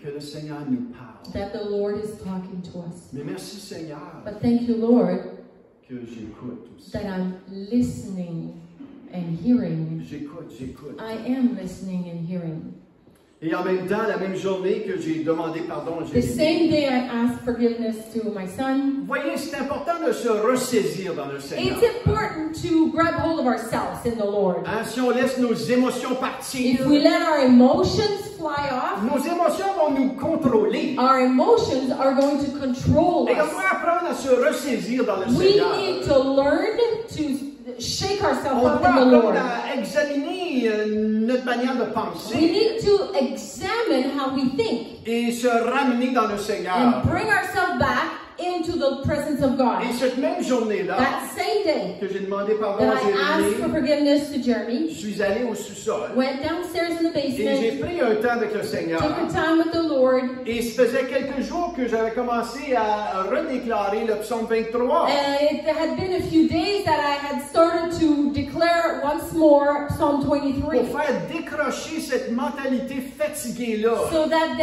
Que le Seigneur nous parle. that the Lord is talking to us. Mais merci Seigneur But thank you, Lord, que j'écoute aussi. that I'm listening and hearing. J'écoute. I am listening and hearing. Et en même temps, la même journée que j'ai demandé pardon, The same day I asked forgiveness to my son. Vous voyez, c'est important de se ressaisir dans le Seigneur. It's important to grab hold of ourselves in the Lord. Hein, si on laisse nos émotions partir, If we let our emotions fly off, nos émotions vont nous contrôler. our emotions are going to control Et on us. doit apprendre à se ressaisir dans le We Seigneur. need to learn to shake ourselves On up doit in the apprendre Lord. à examiner notre manière de We penser need to examine how we think et se ramener dans le Seigneur. and bring ourselves back into the presence of God. Et cette même journée-là, That same day que j'ai demandé pardon that à I asked for Jérémie, forgiveness to je Jeremy, suis allé au sous-sol went downstairs in the et j'ai basement, pris un temps avec le Seigneur. took a time with the Lord, Et ça faisait quelques jours que j'avais commencé à redéclarer le psaume 23. and it had been a few days that I had started to declare once more Psalm 23. Pour faire décrocher cette mentalité fatiguée-là. So that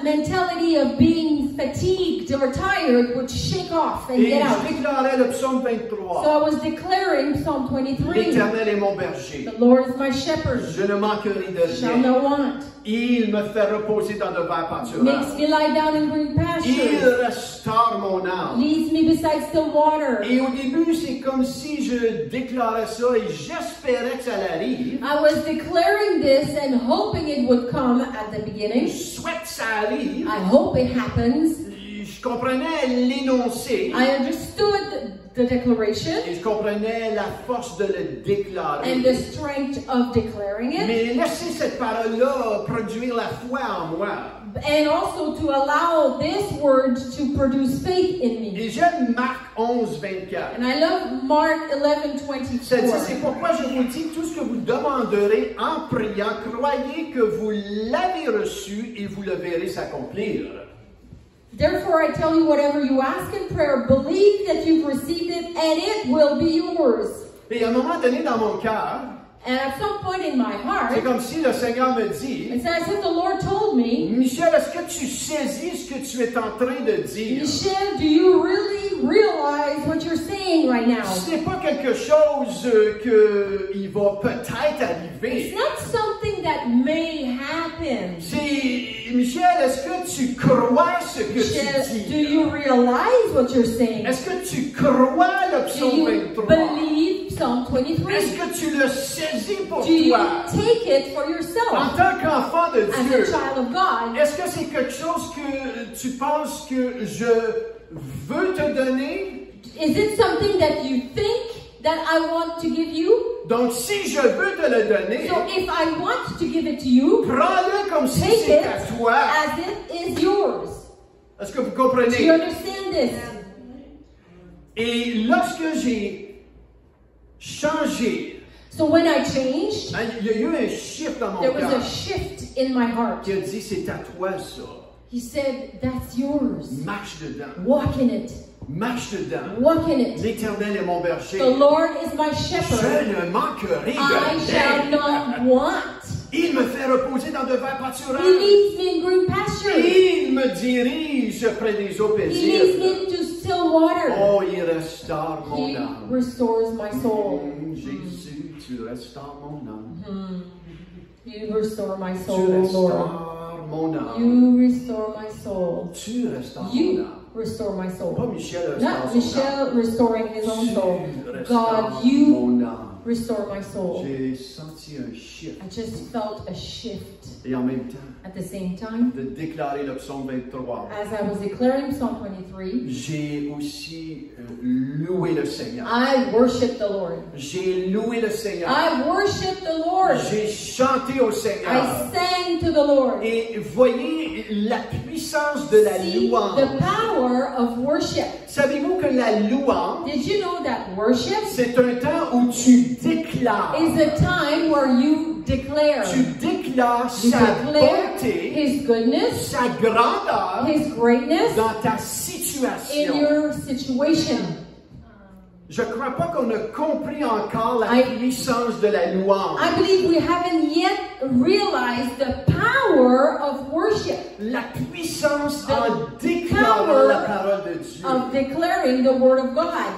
mentality of being fatigued or tired would shake off and Et get je out. déclarais le psaume So 23. I was declaring Psalm 23. L'Éternel est mon berger. The Lord is my shepherd, Je ne manquerai de shall rien. not want. Il me fait reposer dans de verts pâturages. Makes me lie down in green Il pastures. restaure mon âme. Leads me beside still water. Et au début, c'est comme si je déclarais ça et j'espérais que ça arrive. I was declaring this and hoping it would come at the Je beginning. souhaite que ça arrive. I hope it happens. Je comprenais l'énoncé. I understood the declaration Et je comprenais la force de le déclarer. and the strength of declaring it. Mais laissez cette parole-là produire la foi en moi. And also to allow this word to produce faith in me. Et j'aime Marc 11, 24. And I love Mark Ça dit, 11:24. c'est pourquoi je vous dis, tout ce que vous demanderez en priant, croyez que vous l'avez reçu et vous le verrez s'accomplir. Therefore I tell you, whatever you ask in prayer, believe that you've received it and it will be yours. Et à un moment donné dans mon cœur, And at some point in my c'est heart, comme si le Seigneur me dit, it's as if the Lord told me, Michel, est-ce que tu saisis ce que tu es en train de dire? Michelle, do you really realize what you're saying right now? Ce n'est pas quelque chose qui va peut-être arriver. It's not something that may happen. C'est, Michel, est-ce que tu crois ce que Michelle, tu do dis? you realize what you're saying? Est-ce que tu crois le Do psaume you 23? believe Psalm 23? Est-ce que tu le saisis pour Do you toi? take it for En yourself tant qu'enfant de as a Dieu, child of God? est-ce que c'est quelque chose que tu penses que je veux te donner? Is it something that you think that I want to give you? Donc, si je veux te le donner, So if I want to give it to you, prends-le comme si take c'était it à toi. as it is yours. Est-ce que vous Do you comprenez? understand this? Et lorsque j'ai changé, So when I changed, hein, il y a eu un shift dans mon there was cœur a shift in my heart. qui a dit, c'est à toi ça. He said, that's yours. Marche dedans. Walk in it. Marche dedans. Walk in it. L'Éternel est mon berger. The Lord is my Je shepherd. ne manquerai I de shall rien. not want. Il me fait reposer dans de verts He pâturages. leads me in green pastures. Il me dirige près des eaux He leads paisibles. me into still water. Oh, il restaure mon He âme. restores my soul. Jésus, tu restaures mon âme. You restore my Tu soul, Lord. restaures mon âme. You restore my soul. Tu restaures mon You âme. restore my Pas soul. Michel restaure Not son âme. Michelle restoring his own soul. Tu restaures God, you mon âme. restore my soul. J'ai senti un shift. I just felt a shift. Et en même temps, At the same time, de déclarer le psaume 23, as I was declaring Psalm 23, j'ai aussi loué le Seigneur. I worship the Lord. J'ai loué le Seigneur. I worship the Lord. J'ai chanté au Seigneur. I sang to the Lord. Et voyez la puissance de la See louange. the power of worship. Savez-vous que la louange, Did you know that worship c'est un temps où tu déclares. is a time where you declare? Tu déclares You sa declare bonté, His goodness, sa grandeur His greatness dans ta in situation. your situation. Je ne crois pas qu'on a compris encore la puissance de la louange. I believe we haven't yet realized the power of worship. La puissance en déclarant la parole de Dieu. Of declaring the word of God.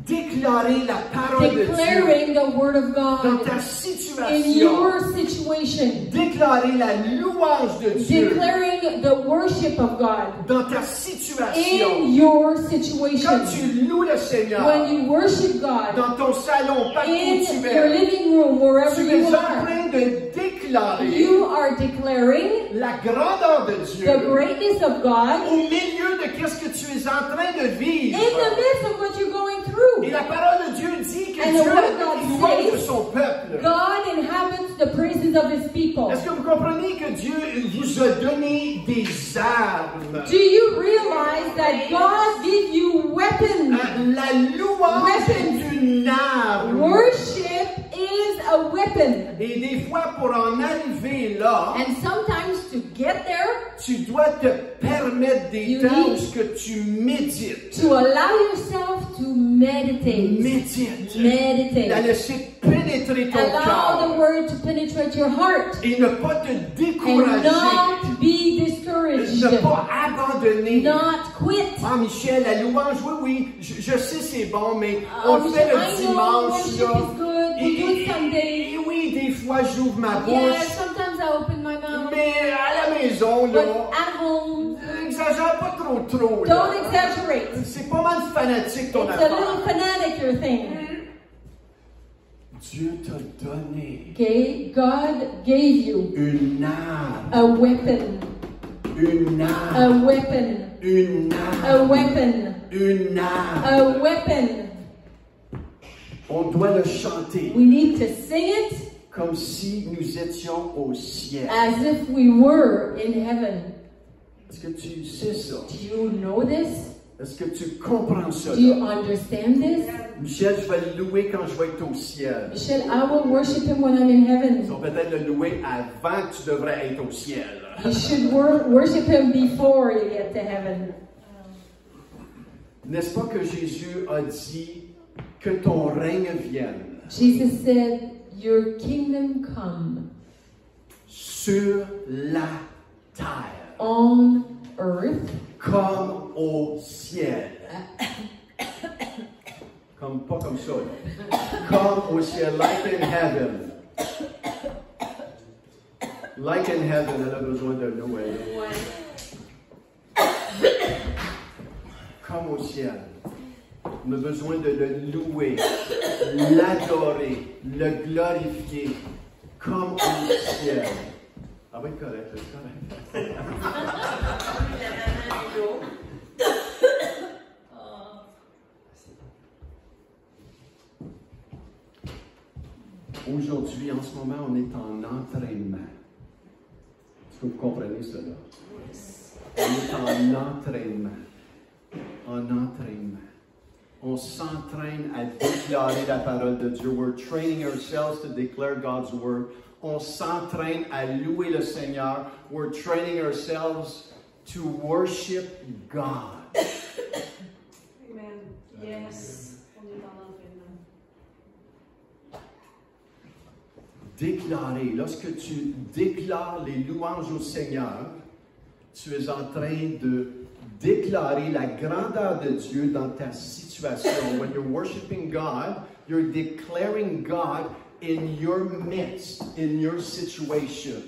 Déclarer la parole de Dieu Declaring the word of dans God ta in situation. your situation. Déclarer la louange de Dieu Declaring the worship of God dans ta in situation. your Quand situation. tu loues le Seigneur When you worship God dans ton salon, partout où in tu your es, living room, wherever tu es you en are, train de déclarer you are declaring la grandeur de Dieu the greatness of God au milieu de ce que tu es en train de vivre. in the midst of what you're going through. Et la parole de Dieu dit que And Dieu the word of est God louange de says, son peuple. God inhabits the praises of his people. Est-ce que vous comprenez que Dieu vous a donné des armes? Do you realize that God gives you weapons? La louange est une arme. Worship is a weapon. Et des fois, pour en arriver là, And sometimes to get there, tu dois te permettre des You temps où need ce que tu médites. to allow yourself to meditate. Médite. La Meditate. laisser pénétrer ton Allow the cœur. word to penetrate your heart. Et ne pas te And décourager. not be discouraged. Ne pas abandonner. Not quit. Ah, Michel, la louange, oui, je sais c'est bon, mais Oh, on le fait Michel, le I know dimanche, worship là. is good. We do it Sunday. Et oui, des fois, j'ouvre ma Yeah, bouche. sometimes I open my mouth. Mais à la maison, But là, at home, exagère pas trop, là. don't exaggerate. C'est pas mal fanatique ton It's a little affaire. fanatic, your thing. Dieu t'a donné Okay? God gave you une arme, a weapon. une A arme, weapon. une A arme, weapon. une arme. A weapon. On doit le chanter We need to sing it comme si nous étions au ciel. as if we were in heaven. Est-ce que tu sais ça? Do you know this? Est-ce que tu comprends ça? Do you understand this? Michel, je vais le louer quand je vais être au ciel. Michelle, I will worship him when I'm in Ils heaven. vont peut-être le louer avant que tu devrais être au ciel. You should worship him before you get to heaven. N'est-ce pas que Jésus a dit que ton règne vienne Jesus said, your kingdom come sur la terre on earth comme au ciel. Pas comme ça. Comme au ciel, like in heaven. Like in heaven, elle a besoin de nous. Comme au ciel. On a besoin de le louer, l'adorer, le glorifier, comme au ciel. Ah oui, correct, c'est correct. Aujourd'hui, en ce moment, on est en entraînement. Est-ce que vous comprenez cela? On est en entraînement. En entraînement. On s'entraîne à déclarer la parole de Dieu. We're training ourselves to declare God's word. On s'entraîne à louer le Seigneur. We're training ourselves to worship God. Amen. Yes. On est en entraînement. Déclarer. Lorsque tu déclares les louanges au Seigneur, tu es en train de déclarer la grandeur de Dieu dans ta situation. When you're worshiping God, you're declaring God in your midst, in your situation.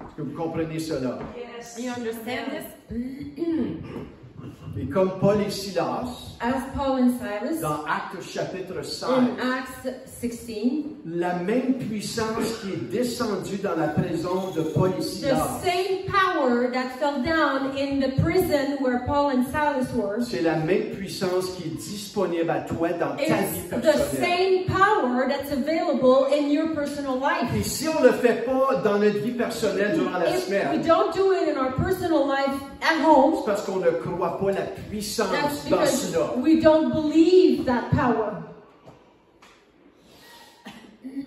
Est-ce que vous comprenez cela? Yes. You understand this? Et comme Paul et Silas, As Paul and Silas dans Actes chapitre 16, in Acts 16, la même puissance qui est descendue dans la prison de Paul et the Silas, same power that fell down in the prison where Paul and Silas were, c'est la même puissance qui est disponible à toi dans ta vie it's the personnelle. same power that's available in your personal life. Et si on ne le fait pas dans notre vie personnelle durant la If we semaine, don't do it in our personal life at home, c'est parce qu'on ne croit pas la puissance that's dans because cela. we don't believe that power.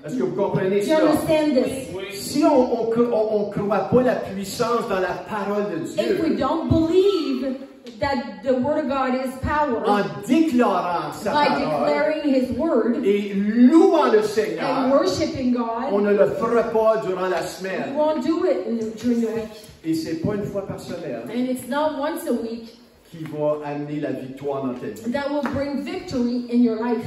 Est-ce que vous comprenez Do you cela? understand this? Si on ne croit pas la puissance dans la parole de If we Dieu, don't believe that the Word of God is power en déclarant sa by parole declaring His Word et louant le and Seigneur, worshiping on God. ne le fera pas durant la We semaine. won't do it during the week. Et c'est pas une fois par semaine And it's not once a week qui va amener la victoire dans ta vie. that will bring victory in your life.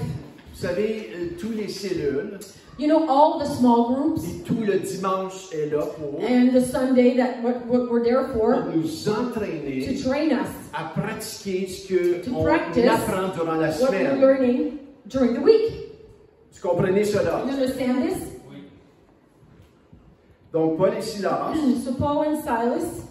Vous savez, tous les cellules, You know, all the small groups et tout le dimanche est là pour and the Sunday that what we're there for nous entraîner to train us à pratiquer ce que To on practice apprend durant la what we're semaine. learning during the week. Vous comprenez cela? You understand this? Donc, Paul et Silas, So Paul and Silas,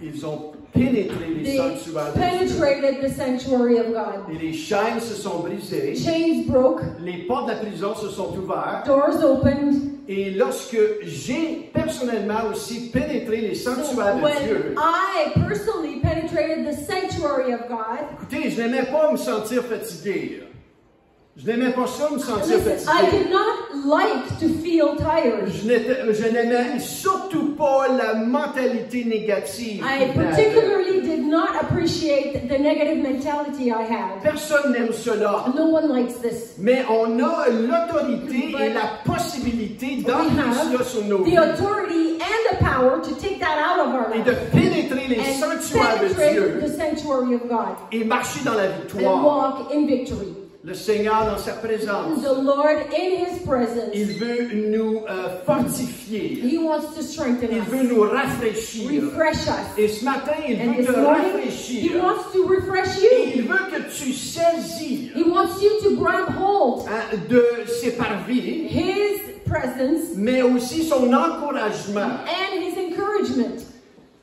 ils ont pénétré les they sanctuaires de Dieu. penetrated the sanctuary of God. Et les chaînes se sont brisées, Chains broke, les portes de la prison se sont ouvertes. doors opened. Et lorsque j'ai personnellement aussi pénétré les So sanctuaires de when Dieu, I personally penetrated the sanctuary of God, écoutez, je n'aimais pas me sentir fatigué. Je n'aimais pas ça, me sentir listen, I fatigué. did not like to feel tired. Je n'aimais surtout pas la mentalité négative. I qu'il y avait. particularly did not appreciate the negative mentality I had. Personne n'aime cela. No one likes this. Mais on a l'autorité et la possibilité d'enlever cela sur nos The vies authority and the power to take that out of our et de lives pénétrer les and sanctuaires de penetrate Dieu the sanctuary of God et marcher dans la and victoire. walk in victory. Le Seigneur, dans sa présence, The Lord in His presence, il veut nous fortifier. He wants to strengthen Il veut us, nous rafraîchir. refresh us. Et ce matin, il And veut this te morning, He rafraîchir. wants to refresh Et you. il veut que tu saisis He wants you to grab hold de ses parvis, His presence mais aussi son encouragement. and His encouragement.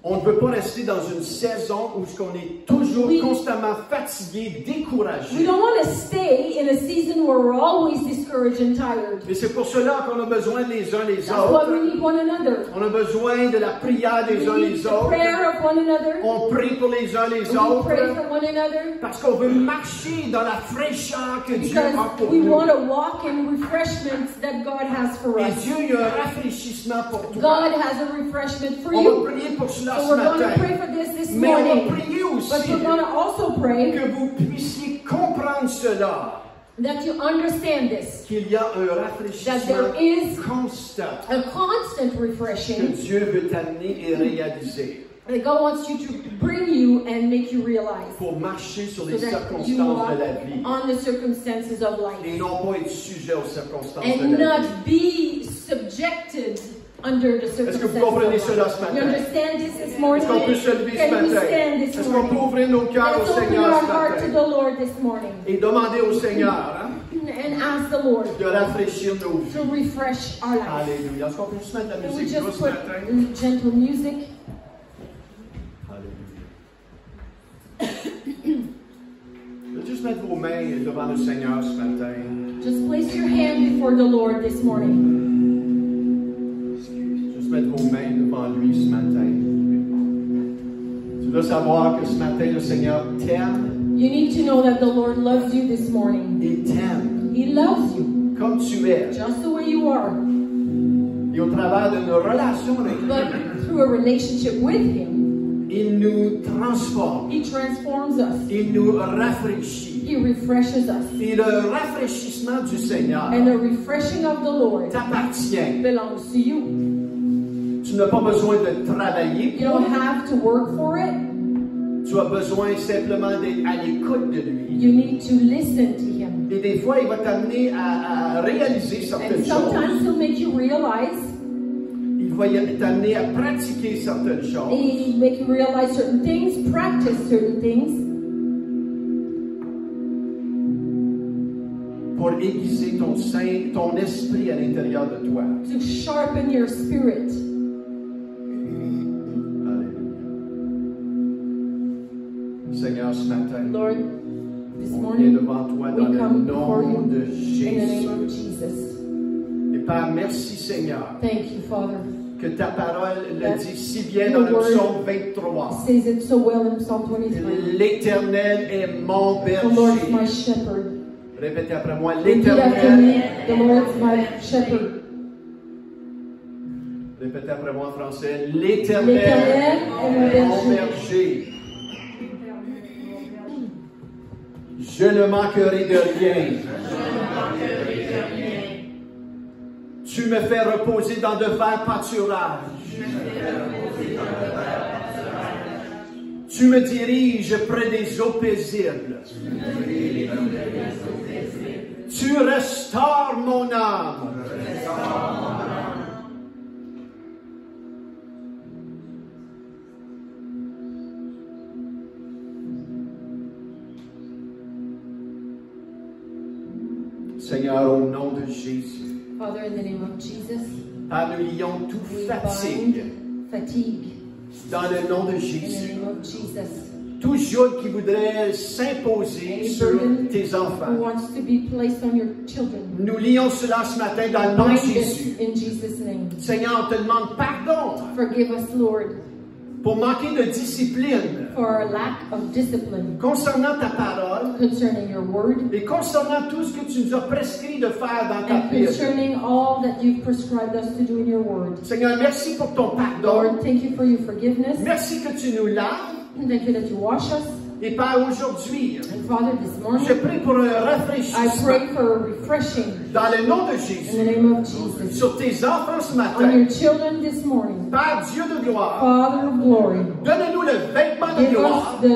On ne peut pas rester dans une saison où on est toujours We- constamment fatigué, We découragé. don't want to stay in a season where we're always discouraged and tired. Et c'est pour cela qu'on a besoin les uns les That's why we autres. need one another. On a besoin de la prière des uns We need les the autres. prayer of one another. On prie pour les uns les We pray autres. for one another Parce qu'on veut marcher dans la fraîcheur que Dieu a because pour we nous. want to walk in refreshments that God has for Et us. Dieu, il y a un rafraîchissement pour toi. God has a refreshment for On you. va prier pour cela So ce we're going to matin. pray for this Mais on va morning. prier But aussi we're going to also pray que vous puissiez comprendre cela, that you understand this, qu'il y a un that rafraîchissement there is constant a constant que refreshing Dieu veut t'amener et réaliser that God wants you to bring you and make you realize pour marcher sur so les that you circonstances walk de la vie on the circumstances of life et non pas être sujet aux circonstances and de la not vie. be subjected under the Est-ce que circumstances vous comprenez of cela life. ce matin? You understand this morning? Est-ce qu'on peut se lever ce Can we matin? stand this Est-ce qu'on peut morning? ouvrir nos cœurs Let's au open Seigneur our ce heart to matin the Lord this morning et demander au Seigneur hein, and ask the Lord de rafraîchir nos to vies. refresh our life. Alléluia. Est-ce qu'on peut juste mettre la Can we musique douce just ce put matin? gentle music? Alléluia. Juste mettre vos mains devant le Seigneur ce matin. Just place your hand before the Lord this morning. Juste mettre vos mains devant lui ce matin. Tu dois savoir que ce matin, le Seigneur t'aime You need to know that the Lord loves you this morning. et t'aime He loves you comme tu es. just the way you are. Et au travers d'une relation avec lui, But through a relationship with Him, il nous transforme. He transforms us. Il nous rafraîchit. He refreshes us. Et le rafraîchissement du Seigneur And the refreshing of the Lord t'appartient. belongs to you. Tu n'as pas besoin de travailler You pour don't have to work for it. Tu as besoin simplement d'être à l'écoute de lui. You need to listen to Him. Et des fois, il va t'amener à réaliser certaines And sometimes choses. He'll make you realize, Il va t'amener à pratiquer certaines choses. He'll make you realize certain things, practice certain things, pour aiguiser ton esprit à l'intérieur de toi. to sharpen your spirit. Alléluia. Seigneur, ce matin, Lord, this on vient morning, devant toi dans we le come before nom you de in the name Jésus. of Jesus. Et Père, merci Seigneur, Thank you, Father. que ta parole le That dit si bien dans le your word psaume 23. Says it so well in Psalm 23. L'Éternel est mon The Lord is my berger. shepherd. Répétez après moi, Repeat after me. l'Éternel. The Lord is my shepherd. Répétez après moi en français, l'Éternel L'Éternel est mon est mon berger. berger. Je ne manquerai de rien. Tu me fais reposer dans de verts pâturages. Tu me diriges près des eaux paisibles. Tu restaures mon âme. Seigneur, au nom de Jésus. Father, in the name of Jesus, Père, nous lions toute we fatigue bind fatigue dans le nom de in the Jésus. name of Jesus. Tout joug qui voudrait s'imposer Any sur burden tes who enfants. wants to be placed on your children, Nous lions cela ce matin dans le nom de bind Jésus. it in Jesus' name. Seigneur, on te demande pardon Forgive us, Lord, pour manquer de discipline for our lack of discipline concernant ta parole concerning your word et concernant tout ce que tu nous as prescrit de faire dans ta and Bible. concerning all that you've prescribed us to do in your word. Seigneur, merci pour ton pardon. Lord, thank you for your forgiveness. Merci que tu nous laves. Thank you that you wash us. Et Père, aujourd'hui, And Father, this morning, je prie pour un I rafraîchissement pray for a refreshing dans le nom de in Jésus the name of Jesus sur tes enfants ce on matin. your children this morning. Père Dieu de gloire, Father of glory, donne-nous le vêtement de give gloire. us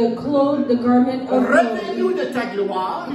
the garment of Revêt-nous glory. de ta gloire,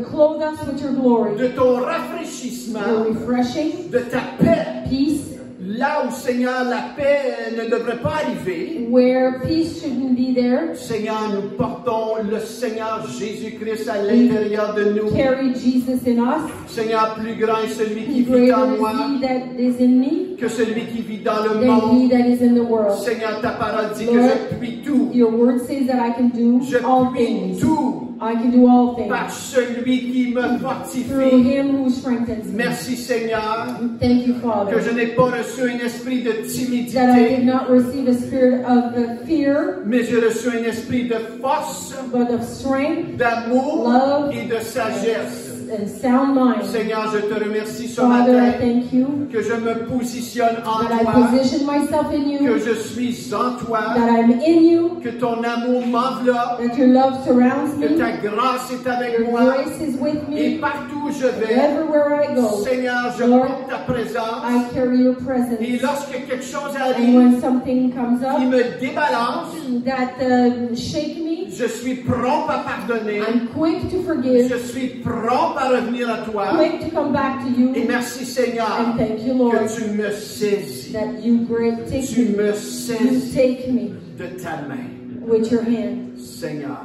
Clothe us with your glory, de ton your rafraîchissement, refreshing, de ta paix. peace, Là où, Seigneur, la paix ne devrait pas arriver, where peace shouldn't be there. Seigneur, nous portons le Seigneur Jésus-Christ à l'intérieur de nous. Carry Jesus in us. Seigneur, plus grand est celui qui vit Greater en is moi he that is in me que celui qui vit dans le than he monde. that is in the world. Seigneur, ta parole dit que Lord, je puis tout. Your word says that I can do Je all puis things. tout I can do all par things celui qui me through fortifie. him who strengthens me. Merci, Seigneur, Thank you, que Father, je n'ai pas reçu un esprit de that I did timidité, not receive a spirit of fear, mais j'ai reçu un esprit de force, but of strength d'amour Love. et de sagesse. and sound mind. Seigneur, je te remercie ce Father, I matin thank you que je me positionne en that I toi, position myself in que you, je suis en toi, that I'm in you, que ton amour m'enveloppe, that your love surrounds que me, ta grâce est avec your moi, grace is with et me. partout où je vais, Everywhere I go, Seigneur, je Lord, porte ta présence, I carry your et presence. lorsque quelque chose And arrive when something comes qui up me débalance, that shake me, je suis prompt à pardonner, I'm quick to forgive, je suis prompt à revenir à toi, quick to come back to et you, merci Seigneur and thank you, Lord, que tu me saisis, that you take tu me, me you saisis take me de ta main. with your hand. Seigneur,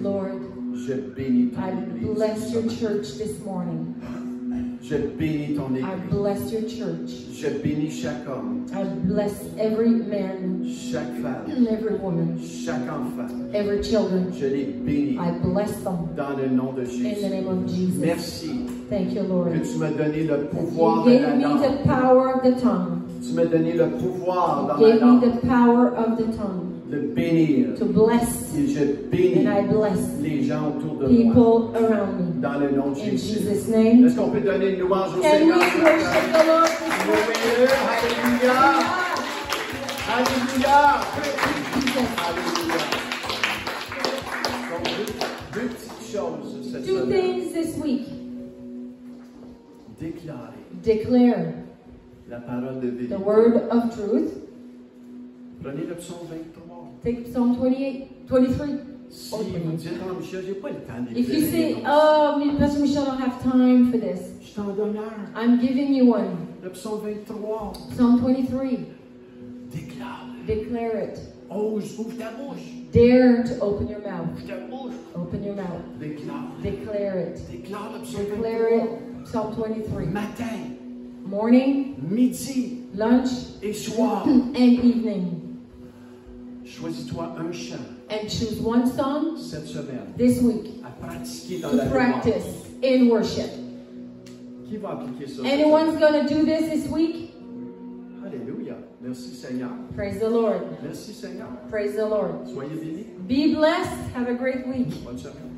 Lord, je bénis ton I Église. bless your church this morning. Je bénis ton I Église. bless your church. Je bénis chaque homme, I bless every man chaque femme, and every woman, chaque enfant. every children. Je les bénis I bless them dans le nom de in the Jésus. name of Jesus. Merci Thank you, Lord. que tu m'as donné le You pouvoir de la gave me langue. the power of the tongue. Tu m'as donné le pouvoir dans You ma gave me langue the power of the tongue de bénir. to bless, Et je bénis and I bless les gens autour de moi people around me. dans le nom de In Jésus. Jesus' name. Est-ce qu'on peut donner une louange au Can we Seigneur? worship the Lord this morning? Louez-le. Alléluia. Alléluia. Alléluia. Donc, deux petites choses cette Two semaine. things this week. Déclarer Declare la parole de vérité. the word of truth. Prenez le psaume 23. Take Psalm 23. Si vous dites, oh Michel, j'ai pas le temps If you d'écrire. say, oh, Pastor Michel, I don't have time for this, Je t'en donne un. I'm giving you one. Le psaume 23. Psalm 23. Déclare. Declare it. Ose, ouvre ta bouche. Dare to open your mouth. Ouvre ta bouche. Open your mouth. Déclare. Declare it. Déclare le psaume Declare 23. it. Psalm 23. Matin, Morning, midi lunch, et soir. and evening. Choisis-toi un chant And choose one song cette semaine this week à pratiquer dans to la louange. practice in worship. Qui va appliquer ça? Anyone's going to do this week? Alléluia. Merci Seigneur. Praise the Lord. Merci Seigneur. Praise the Lord. Soyez bénis. Be blessed. Have a great week. Bonne semaine.